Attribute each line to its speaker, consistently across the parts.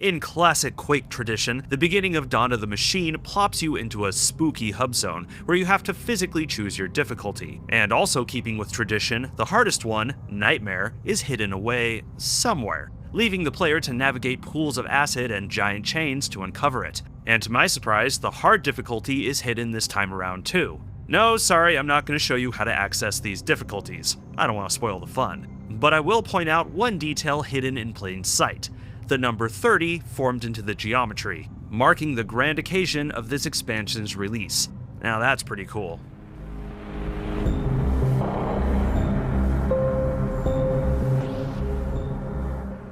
Speaker 1: In classic Quake tradition, the beginning of Dawn of the Machine plops you into a spooky hub zone where you have to physically choose your difficulty. And also keeping with tradition, the hardest one, Nightmare, is hidden away somewhere, leaving the player to navigate pools of acid and giant chains to uncover it. And to my surprise, the hard difficulty is hidden this time around too. No, sorry, I'm not going to show you how to access these difficulties. I don't want to spoil the fun. But I will point out one detail hidden in plain sight: the number 30 formed into the geometry, marking the grand occasion of this expansion's release. Now that's pretty cool.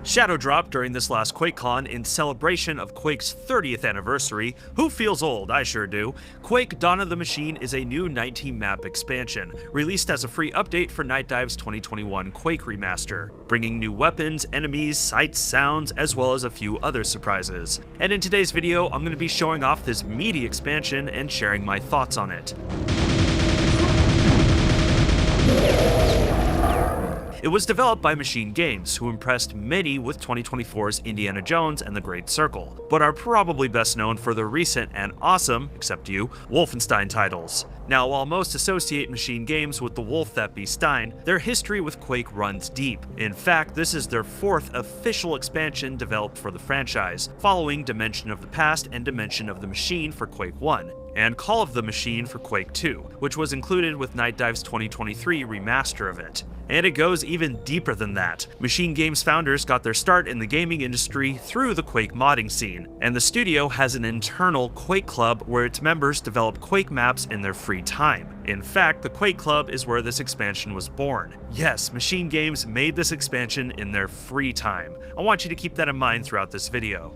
Speaker 1: Shadow dropped during this last Quakecon in celebration of Quake's 30th anniversary. Who feels old? I sure do. Quake Dawn of the Machine is a new 19-map expansion, released as a free update for Night Dive's 2021 Quake Remaster, bringing new weapons, enemies, sights, sounds, as well as a few other surprises. And in today's video, I'm going to be showing off this meaty expansion and sharing my thoughts on it. It was developed by Machine Games, who impressed many with 2024's Indiana Jones and the Great Circle, but are probably best known for their recent and awesome, except you, Wolfenstein titles. Now, while most associate Machine Games with the wolf that be Stein, their history with Quake runs deep. In fact, this is their 4th official expansion developed for the franchise, following Dimension of the Past and Dimension of the Machine for Quake 1. And Call of the Machine for Quake 2, which was included with Night Dive's 2023 remaster of it. And it goes even deeper than that. Machine Games founders got their start in the gaming industry through the Quake modding scene, and the studio has an internal Quake Club where its members develop Quake maps in their free time. In fact, the Quake Club is where this expansion was born. Yes, Machine Games made this expansion in their free time. I want you to keep that in mind throughout this video.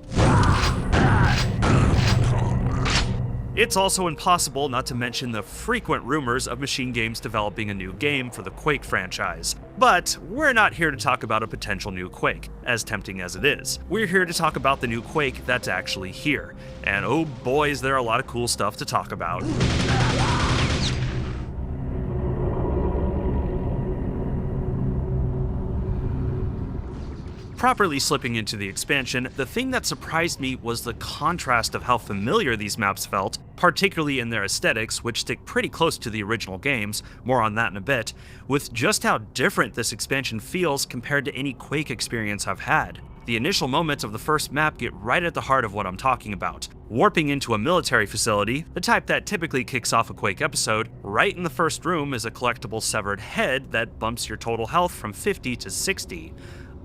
Speaker 1: It's also impossible not to mention the frequent rumors of Machine Games developing a new game for the Quake franchise. But we're not here to talk about a potential new Quake, as tempting as it is. We're here to talk about the new Quake that's actually here. And oh boy, is there a lot of cool stuff to talk about. Properly slipping into the expansion, the thing that surprised me was the contrast of how familiar these maps felt, particularly in their aesthetics, which stick pretty close to the original games, more on that in a bit, with just how different this expansion feels compared to any Quake experience I've had. The initial moments of the first map get right at the heart of what I'm talking about. Warping into a military facility, the type that typically kicks off a Quake episode, right in the first room is a collectible severed head that bumps your total health from 50 to 60.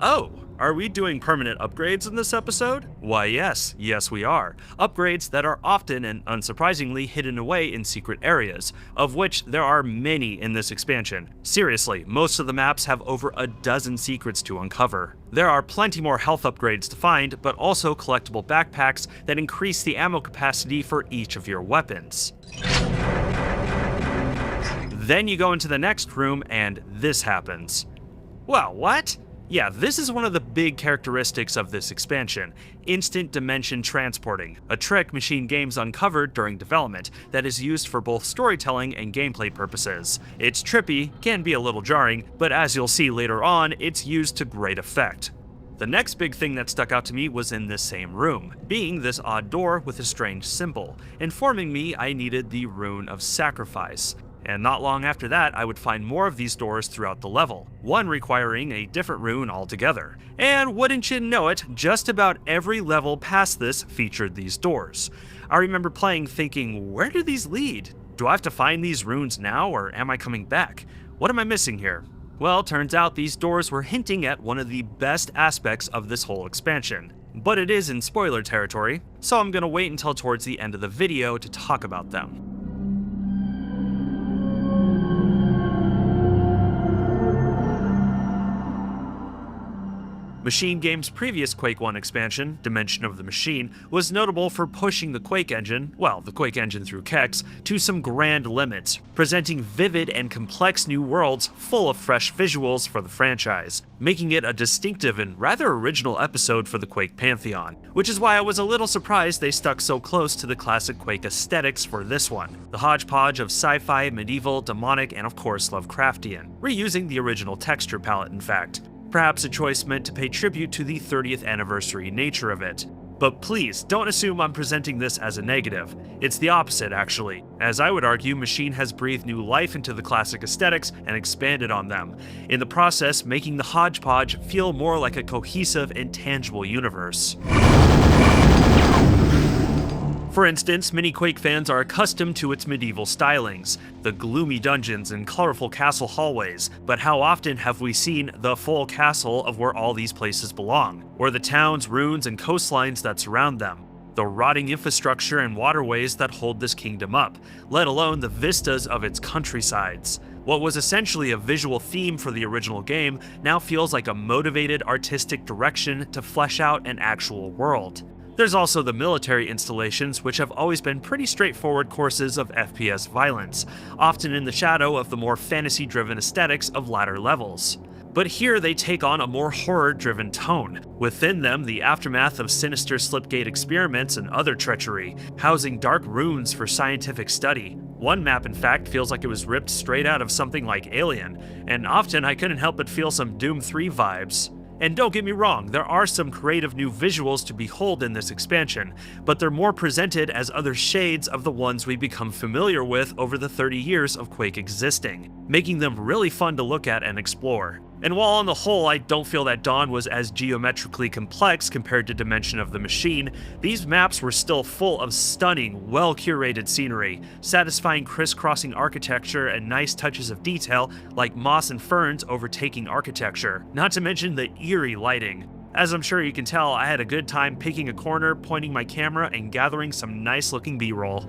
Speaker 1: Oh, are we doing permanent upgrades in this episode? Why yes we are. Upgrades that are often and unsurprisingly hidden away in secret areas, of which there are many in this expansion. Seriously, most of the maps have over a dozen secrets to uncover. There are plenty more health upgrades to find, but also collectible backpacks that increase the ammo capacity for each of your weapons. Then you go into the next room and this happens. Well, what? Yeah, this is one of the big characteristics of this expansion: instant dimension transporting, a trick Machine Games uncovered during development that is used for both storytelling and gameplay purposes. It's trippy, can be a little jarring, but as you'll see later on, it's used to great effect. The next big thing that stuck out to me was in this same room, being this odd door with a strange symbol, informing me I needed the Rune of Sacrifice. And not long after that, I would find more of these doors throughout the level, one requiring a different rune altogether. And wouldn't you know it, just about every level past this featured these doors. I remember playing thinking, where do these lead? Do I have to find these runes now, or am I coming back? What am I missing here? Well, turns out these doors were hinting at one of the best aspects of this whole expansion. But it is in spoiler territory, so I'm gonna wait until towards the end of the video to talk about them. Machine Games' previous Quake 1 expansion, Dimension of the Machine, was notable for pushing the Quake engine, well, the Quake engine through Quakes, to some grand limits, presenting vivid and complex new worlds full of fresh visuals for the franchise, making it a distinctive and rather original episode for the Quake pantheon, which is why I was a little surprised they stuck so close to the classic Quake aesthetics for this one. The hodgepodge of sci-fi, medieval, demonic, and of course Lovecraftian, reusing the original texture palette in fact. Perhaps a choice meant to pay tribute to the 30th anniversary nature of it. But please, don't assume I'm presenting this as a negative. It's the opposite, actually, as I would argue Machine has breathed new life into the classic aesthetics and expanded on them, in the process making the hodgepodge feel more like a cohesive and tangible universe. For instance, many Quake fans are accustomed to its medieval stylings, the gloomy dungeons and colorful castle hallways, but how often have we seen the full castle of where all these places belong, or the towns, ruins, and coastlines that surround them, the rotting infrastructure and waterways that hold this kingdom up, let alone the vistas of its countrysides. What was essentially a visual theme for the original game now feels like a motivated artistic direction to flesh out an actual world. There's also the military installations, which have always been pretty straightforward courses of FPS violence, often in the shadow of the more fantasy-driven aesthetics of latter levels. But here they take on a more horror-driven tone, within them the aftermath of sinister slipgate experiments and other treachery, housing dark runes for scientific study. One map, in fact, feels like it was ripped straight out of something like Alien, and often I couldn't help but feel some Doom 3 vibes. And don't get me wrong, there are some creative new visuals to behold in this expansion, but they're more presented as other shades of the ones we've become familiar with over the 30 years of Quake existing, making them really fun to look at and explore. And while on the whole I don't feel that Dawn was as geometrically complex compared to Dimension of the Machine, these maps were still full of stunning, well-curated scenery, satisfying crisscrossing architecture and nice touches of detail like moss and ferns overtaking architecture, not to mention the eerie lighting. As I'm sure you can tell, I had a good time picking a corner, pointing my camera, and gathering some nice-looking B-roll.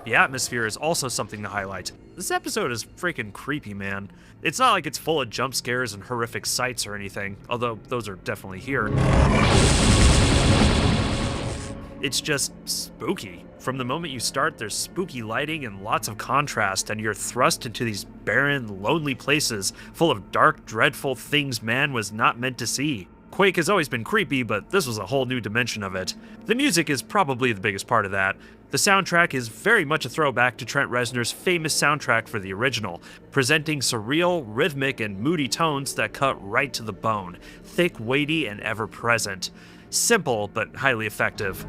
Speaker 1: The atmosphere is also something to highlight. This episode is freaking creepy, man. It's not like it's full of jump scares and horrific sights or anything, although those are definitely here. It's just spooky. From the moment you start, there's spooky lighting and lots of contrast, and you're thrust into these barren, lonely places full of dark, dreadful things man was not meant to see. Quake has always been creepy, but this was a whole new dimension of it. The music is probably the biggest part of that. The soundtrack is very much a throwback to Trent Reznor's famous soundtrack for the original, presenting surreal, rhythmic, and moody tones that cut right to the bone, thick, weighty, and ever-present. Simple, but highly effective.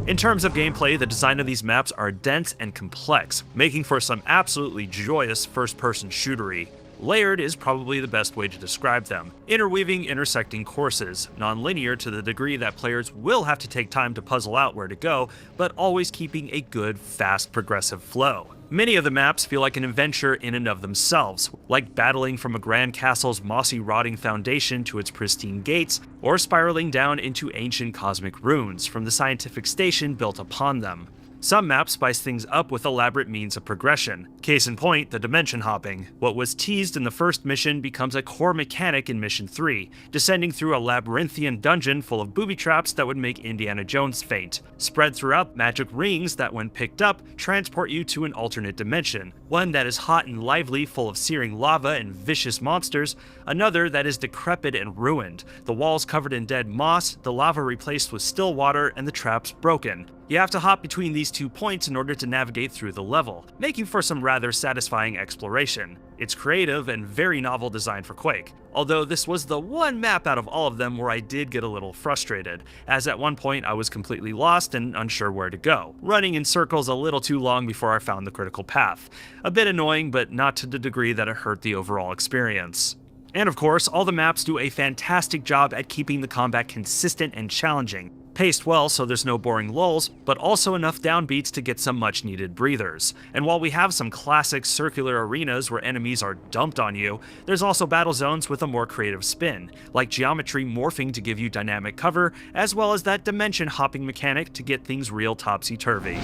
Speaker 1: In terms of gameplay, the design of these maps are dense and complex, making for some absolutely joyous first-person shootery. Layered is probably the best way to describe them, interweaving intersecting courses, non-linear to the degree that players will have to take time to puzzle out where to go, but always keeping a good, fast, progressive flow. Many of the maps feel like an adventure in and of themselves, like battling from a grand castle's mossy rotting foundation to its pristine gates, or spiraling down into ancient cosmic ruins from the scientific station built upon them. Some maps spice things up with elaborate means of progression. Case in point, the dimension hopping. What was teased in the first mission becomes a core mechanic in Mission 3, descending through a labyrinthian dungeon full of booby traps that would make Indiana Jones faint, spread throughout magic rings that, when picked up, transport you to an alternate dimension, one that is hot and lively, full of searing lava and vicious monsters, another that is decrepit and ruined, the walls covered in dead moss, the lava replaced with still water, and the traps broken. You have to hop between these 2 points in order to navigate through the level, making for some rather satisfying exploration. It's creative and very novel design for Quake, although this was the one map out of all of them where I did get a little frustrated, as at one point I was completely lost and unsure where to go, running in circles a little too long before I found the critical path. A bit annoying, but not to the degree that it hurt the overall experience. And of course, all the maps do a fantastic job at keeping the combat consistent and challenging, paced well so there's no boring lulls, but also enough downbeats to get some much needed breathers. And while we have some classic circular arenas where enemies are dumped on you, there's also battle zones with a more creative spin, like geometry morphing to give you dynamic cover, as well as that dimension hopping mechanic to get things real topsy-turvy.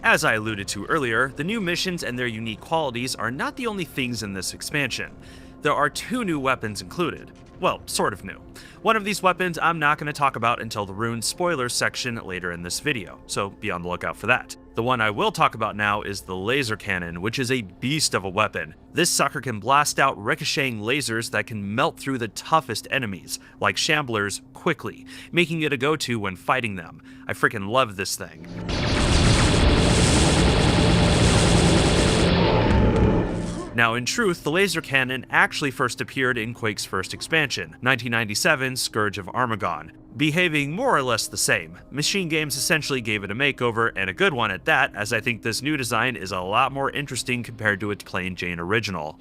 Speaker 1: As I alluded to earlier, the new missions and their unique qualities are not the only things in this expansion. There are 2 new weapons included. Well, sort of new. One of these weapons I'm not going to talk about until the Rune spoilers section later in this video, so be on the lookout for that. The one I will talk about now is the laser cannon, which is a beast of a weapon. This sucker can blast out ricocheting lasers that can melt through the toughest enemies, like shamblers, quickly, making it a go-to when fighting them. I freaking love this thing. Now, in truth, the laser cannon actually first appeared in Quake's first expansion, 1997's Scourge of Armagon, behaving more or less the same. Machine Games essentially gave it a makeover, and a good one at that, as I think this new design is a lot more interesting compared to its plain Jane original.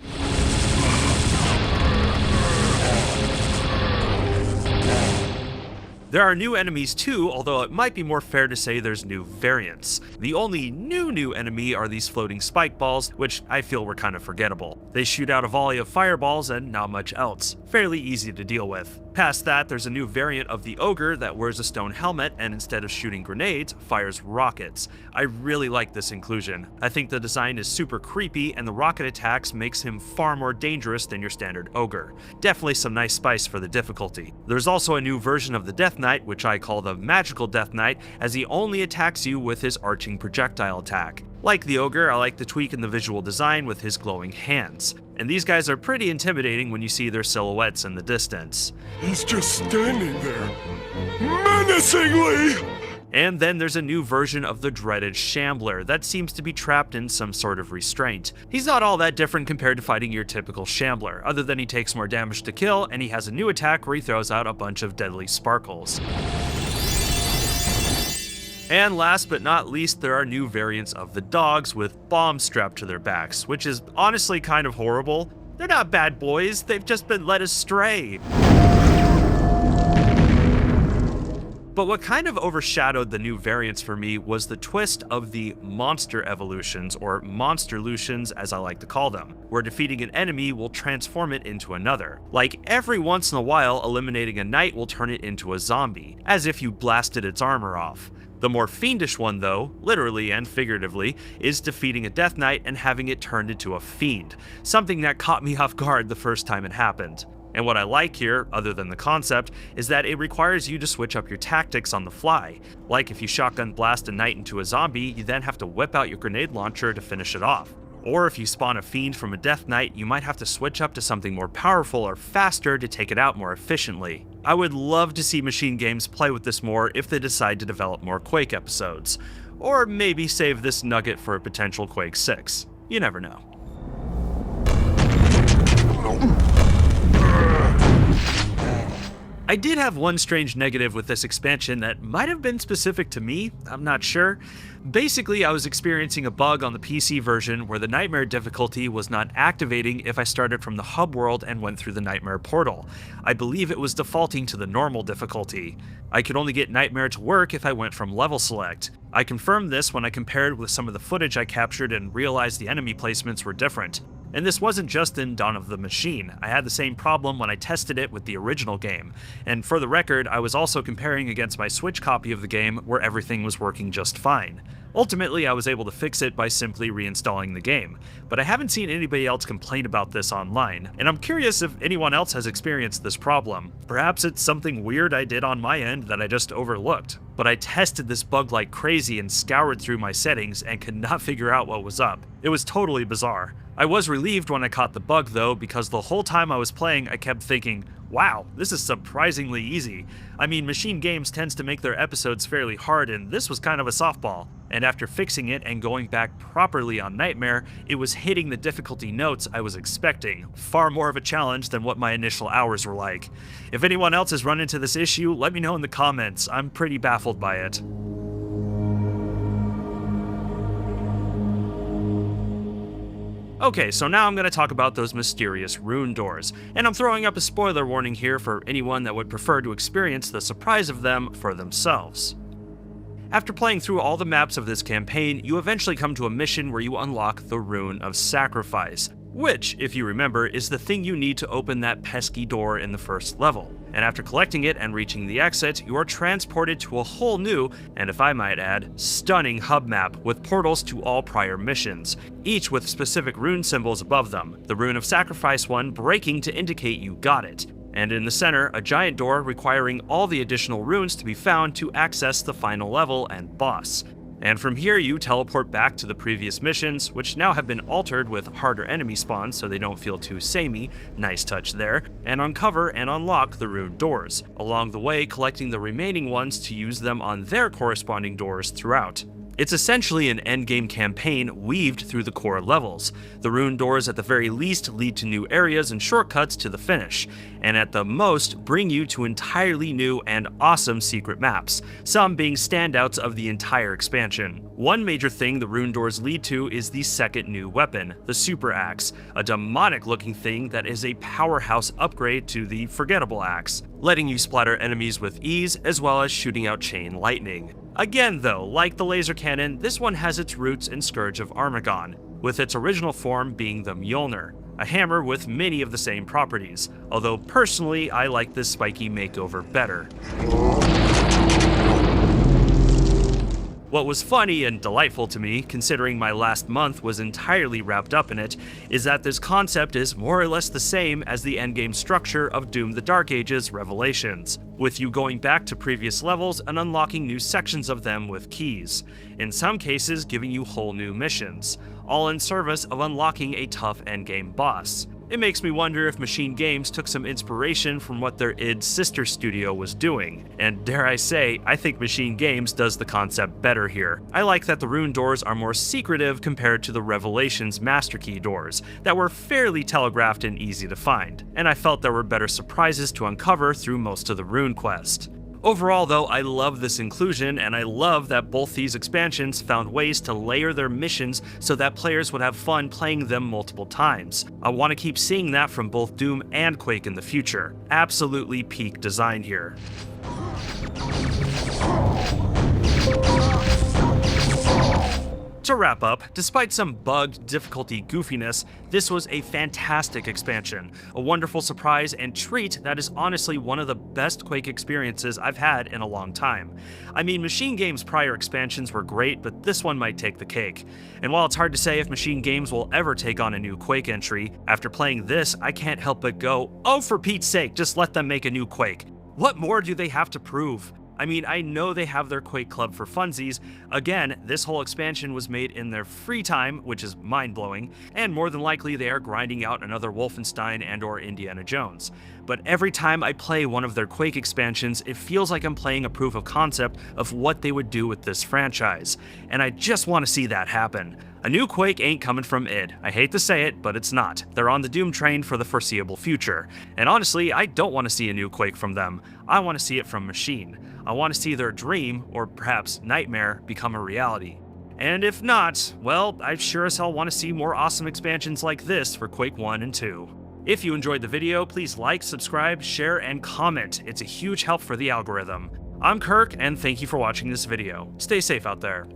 Speaker 1: There are new enemies too, although it might be more fair to say there's new variants. The only new enemy are these floating spike balls, which I feel were kind of forgettable. They shoot out a volley of fireballs and not much else. Fairly easy to deal with. Past that, there's a new variant of the ogre that wears a stone helmet and instead of shooting grenades, fires rockets. I really like this inclusion. I think the design is super creepy and the rocket attacks makes him far more dangerous than your standard ogre. Definitely some nice spice for the difficulty. There's also a new version of the Death Knight, which I call the Magical Death Knight, as he only attacks you with his arching projectile attack. Like the ogre, I like the tweak in the visual design with his glowing hands. And these guys are pretty intimidating when you see their silhouettes in the distance.
Speaker 2: He's just standing there, menacingly!
Speaker 1: And then there's a new version of the dreaded Shambler that seems to be trapped in some sort of restraint. He's not all that different compared to fighting your typical Shambler, other than he takes more damage to kill and he has a new attack where he throws out a bunch of deadly sparkles. And last but not least, there are new variants of the dogs with bombs strapped to their backs, which is honestly kind of horrible. They're not bad boys, they've just been led astray. But what kind of overshadowed the new variants for me was the twist of the monster evolutions, or monsterlutions as I like to call them, where defeating an enemy will transform it into another. Like every once in a while, eliminating a knight will turn it into a zombie, as if you blasted its armor off. The more fiendish one though, literally and figuratively, is defeating a Death Knight and having it turned into a fiend, something that caught me off guard the first time it happened. And what I like here, other than the concept, is that it requires you to switch up your tactics on the fly. Like if you shotgun blast a knight into a zombie, you then have to whip out your grenade launcher to finish it off. Or if you spawn a fiend from a Death Knight, you might have to switch up to something more powerful or faster to take it out more efficiently. I would love to see Machine Games play with this more if they decide to develop more Quake episodes. Or maybe save this nugget for a potential Quake 6. You never know. I did have one strange negative with this expansion that might have been specific to me, I'm not sure. Basically, I was experiencing a bug on the PC version where the Nightmare difficulty was not activating if I started from the hub world and went through the Nightmare portal. I believe it was defaulting to the normal difficulty. I could only get Nightmare to work if I went from level select. I confirmed this when I compared with some of the footage I captured and realized the enemy placements were different. And this wasn't just in Dawn of the Machine. I had the same problem when I tested it with the original game. And for the record, I was also comparing against my Switch copy of the game where everything was working just fine. Ultimately, I was able to fix it by simply reinstalling the game, but I haven't seen anybody else complain about this online, and I'm curious if anyone else has experienced this problem. Perhaps it's something weird I did on my end that I just overlooked, but I tested this bug like crazy and scoured through my settings and could not figure out what was up. It was totally bizarre. I was relieved when I caught the bug though, because the whole time I was playing I kept thinking, wow, this is surprisingly easy. I mean, Machine Games tends to make their episodes fairly hard, and this was kind of a softball. And after fixing it and going back properly on Nightmare, it was hitting the difficulty notes I was expecting. Far more of a challenge than what my initial hours were like. If anyone else has run into this issue, let me know in the comments. I'm pretty baffled by it. Okay, so now I'm going to talk about those mysterious rune doors, and I'm throwing up a spoiler warning here for anyone that would prefer to experience the surprise of them for themselves. After playing through all the maps of this campaign, you eventually come to a mission where you unlock the Rune of Sacrifice, which, if you remember, is the thing you need to open that pesky door in the first level. and after collecting it and reaching the exit, you are transported to a whole new, and if I might add, stunning hub map with portals to all prior missions, each with specific rune symbols above them, the Rune of Sacrifice one breaking to indicate you got it. And in the center, a giant door requiring all the additional runes to be found to access the final level and boss. And from here you teleport back to the previous missions, which now have been altered with harder enemy spawns so they don't feel too samey, nice touch there, and uncover and unlock the rune doors, along the way collecting the remaining ones to use them on their corresponding doors throughout. It's essentially an endgame campaign weaved through the core levels. The rune doors at the very least lead to new areas and shortcuts to the finish, and at the most bring you to entirely new and awesome secret maps, some being standouts of the entire expansion. One major thing the rune doors lead to is the second new weapon, the Super Axe, a demonic looking thing that is a powerhouse upgrade to the forgettable axe, letting you splatter enemies with ease as well as shooting out chain lightning. Again though, like the laser cannon, this one has its roots in Scourge of Armagon, with its original form being the Mjolnir, a hammer with many of the same properties, although personally I like this spiky makeover better. What was funny and delightful to me, considering my last month was entirely wrapped up in it, is that this concept is more or less the same as the endgame structure of Doom the Dark Ages Revelations, with you going back to previous levels and unlocking new sections of them with keys, in some cases giving you whole new missions, all in service of unlocking a tough endgame boss. It makes me wonder if Machine Games took some inspiration from what their id sister studio was doing, and dare I say, I think Machine Games does the concept better here. I like that the rune doors are more secretive compared to the Revelations Master Key doors, that were fairly telegraphed and easy to find, and I felt there were better surprises to uncover through most of the rune quest. Overall though, I love this inclusion, and I love that both these expansions found ways to layer their missions so that players would have fun playing them multiple times. I want to keep seeing that from both Doom and Quake in the future. Absolutely peak design here. To wrap up, despite some bugged difficulty goofiness, this was a fantastic expansion, a wonderful surprise and treat that is honestly one of the best Quake experiences I've had in a long time. I mean, Machine Games' prior expansions were great, but this one might take the cake. And while it's hard to say if Machine Games will ever take on a new Quake entry, after playing this, I can't help but go, oh, for Pete's sake, just let them make a new Quake. What more do they have to prove? I mean, I know they have their Quake Club for funsies. Again, this whole expansion was made in their free time, which is mind-blowing, and more than likely they are grinding out another Wolfenstein and/or Indiana Jones. But every time I play one of their Quake expansions, it feels like I'm playing a proof of concept of what they would do with this franchise, and I just want to see that happen. A new Quake ain't coming from id. I hate to say it, but it's not. They're on the Doom train for the foreseeable future. And honestly, I don't want to see a new Quake from them. I want to see it from Machine. I want to see their dream, or perhaps nightmare, become a reality. And if not, well, I sure as hell want to see more awesome expansions like this for Quake 1 and 2. If you enjoyed the video, please like, subscribe, share, and comment. It's a huge help for the algorithm. I'm Kirk, and thank you for watching this video. Stay safe out there.